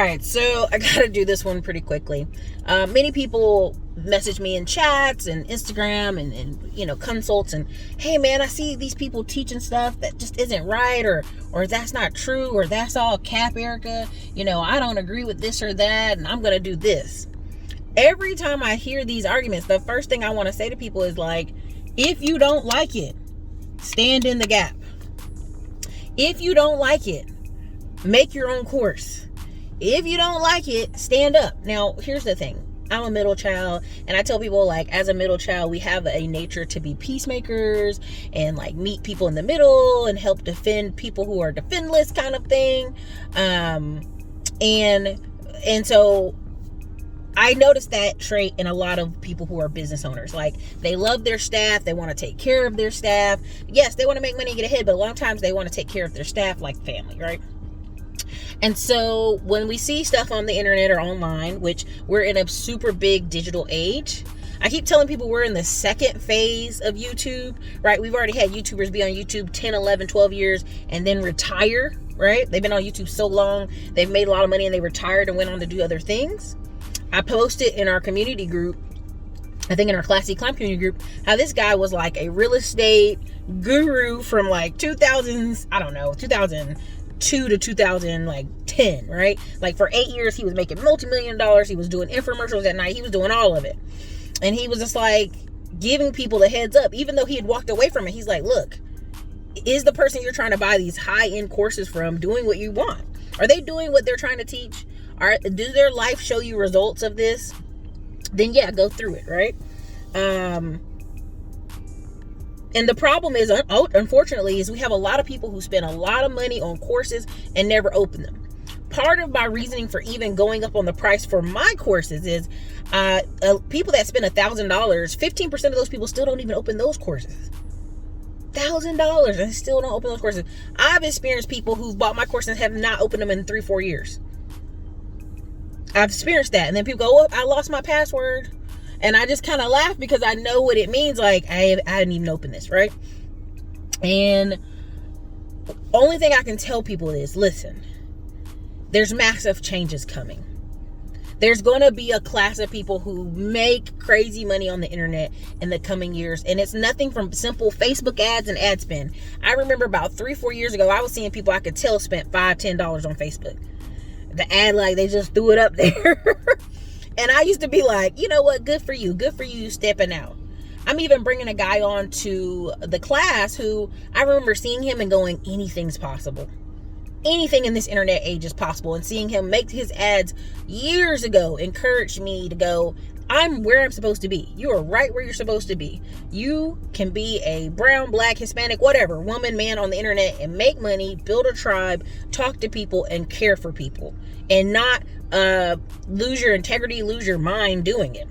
right, so I gotta do this one pretty quickly. Many people message me in chats and Instagram and consults, and hey man, I see these people teaching stuff that just isn't right, or that's not true, or that's all cap, Ericka. I don't agree with this or that, and I'm gonna do this. Every time I hear these arguments, the first thing I want to say to people is like, if you don't like it, stand in the gap. If you don't like it, make your own course. If you don't like it, stand up. Now, here's the thing. I'm a middle child, and I tell people, like, as a middle child, we have a nature to be peacemakers and like meet people in the middle and help defend people who are defenseless, kind of thing. And so I noticed that trait in a lot of people who are business owners. Like, they love their staff. They want to take care of their staff. Yes, they want to make money and get ahead, but a lot of times they want to take care of their staff like family, right? And so when we see stuff on the internet or online, which we're in a super big digital age, I keep telling people we're in the second phase of YouTube, right? We've already had YouTubers be on YouTube 10, 11, 12 years and then retire, right? They've been on YouTube so long, they've made a lot of money and they retired and went on to do other things. I posted in our community group, I think in our Classy Climb community group, how this guy was like a real estate guru from like 2002 to 2010, right? Like for 8 years, he was making multi-million dollars. He was doing infomercials at night. He was doing all of it. And he was just like giving people the heads up, even though he had walked away from it. He's like, look, is the person you're trying to buy these high-end courses from doing what you want? Are they doing what they're trying to teach? Does their life show you results of this? Then yeah, go through it, right? And the problem is, unfortunately, is we have a lot of people who spend a lot of money on courses and never open them. Part of my reasoning for even going up on the price for my courses is people that spend $1,000, 15% of those people still don't even open those courses. $1,000 and still don't open those courses. I've experienced people who've bought my courses and have not opened them in 3-4 years. I've experienced that. And then people go, oh, I lost my password. And I just kind of laugh because I know what it means. Like, I hadn't even opened this, right? And only thing I can tell people is, listen, there's massive changes coming. There's going to be a class of people who make crazy money on the internet in the coming years. And it's nothing from simple Facebook ads and ad spend. I remember about 3-4 years ago, I was seeing people I could tell spent $5-10 on Facebook. The ad, like, they just threw it up there. And I used to be like, you know what? Good for you. Good for you stepping out. I'm even bringing a guy on to the class who I remember seeing him and going, anything's possible. Anything in this internet age is possible. And seeing him make his ads years ago encouraged me to go, I'm where I'm supposed to be. You are right where you're supposed to be. You can be a brown, black, Hispanic, whatever, woman, man on the internet and make money, build a tribe, talk to people, and care for people. And not lose your integrity, lose your mind doing it.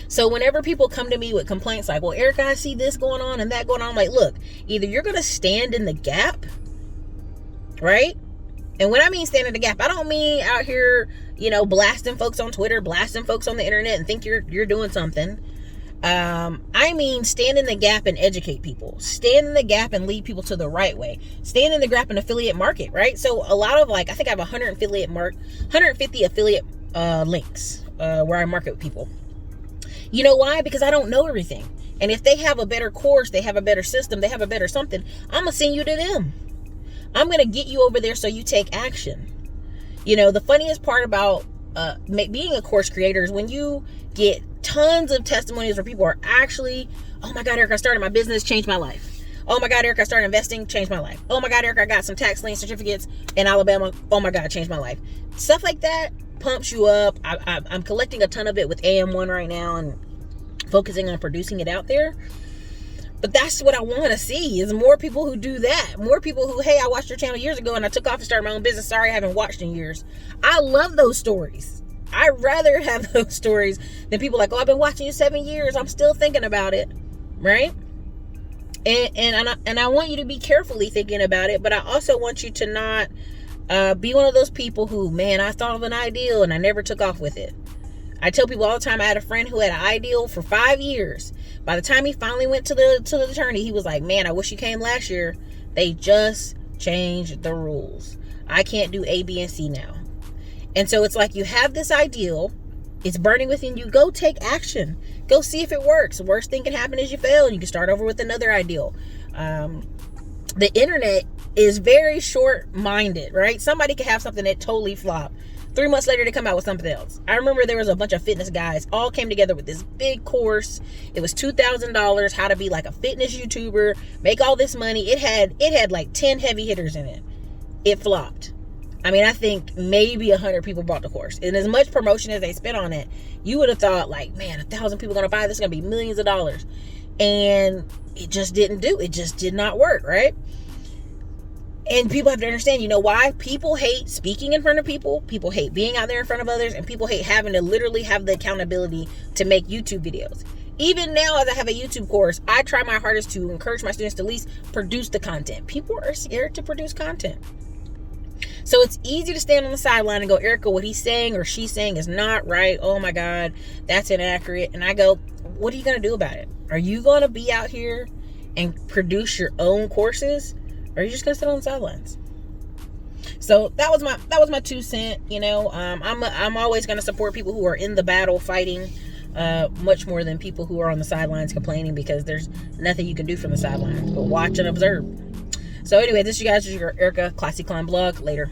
So whenever people come to me with complaints like, well, Ericka, I see this going on and that going on, I'm like, look, either you're going to stand in the gap, right? And when I mean stand in the gap, I don't mean out here, blasting folks on Twitter, blasting folks on the internet and think you're doing something. I mean stand in the gap and educate people. Stand in the gap and lead people to the right way. Stand in the gap and affiliate market, right? So a lot of I think I have 150 affiliate links where I market with people. You know why? Because I don't know everything. And if they have a better course, they have a better system, they have a better something, I'm going to send you to them. I'm going to get you over there so you take action. The funniest part about being a course creator is when you get tons of testimonies where people are actually, oh my God, Ericka, I started my business, changed my life. Oh my God, Ericka, I started investing, changed my life. Oh my God, Ericka, I got some tax lien certificates in Alabama. Oh my God, changed my life. Stuff like that pumps you up. I'm collecting a ton of it with AM1 right now and focusing on producing it out there. But that's what I want to see is more people who do that. More people who, hey, I watched your channel years ago and I took off and started my own business. Sorry, I haven't watched in years. I love those stories. I'd rather have those stories than people like, oh, I've been watching you 7 years. I'm still thinking about it. Right? And I want you to be carefully thinking about it. But I also want you to not be one of those people who, man, I thought of an ideal and I never took off with it. I tell people all the time, I had a friend who had an ideal for 5 years. By the time he finally went to the attorney, he was like, man, I wish you came last year. They just changed the rules. I can't do A, B, and C now. And so it's like you have this ideal, it's burning within you. Go take action. Go see if it works. The worst thing can happen is you fail, and you can start over with another ideal. The internet is very short-minded, right? Somebody could have something that totally flopped. 3 months later, they come out with something else. I remember there was a bunch of fitness guys all came together with this big course. It was $2,000, how to be like a fitness YouTuber, make all this money. It had like 10 heavy hitters in it. It flopped. I mean, I think maybe 100 people bought the course. And as much promotion as they spent on it, you would have thought like, man, 1,000 people going to buy this, is going to be millions of dollars. And it just didn't do. It just did not work, right? And people have to understand, you know why? People hate speaking in front of people. People hate being out there in front of others. And people hate having to literally have the accountability to make YouTube videos. Even now, as I have a YouTube course, I try my hardest to encourage my students to at least produce the content. People are scared to produce content. So it's easy to stand on the sideline and go, Ericka, what he's saying or she's saying is not right. Oh my God, that's inaccurate. And I go, what are you going to do about it? Are you going to be out here and produce your own courses? Or are you just going to sit on the sidelines? So that was my 2 cents. You know, I'm always going to support people who are in the battle fighting, much more than people who are on the sidelines complaining, because there's nothing you can do from the sidelines but watch and observe. So anyway, this is you guys, this is your Ericka Classy Climb blog. Later.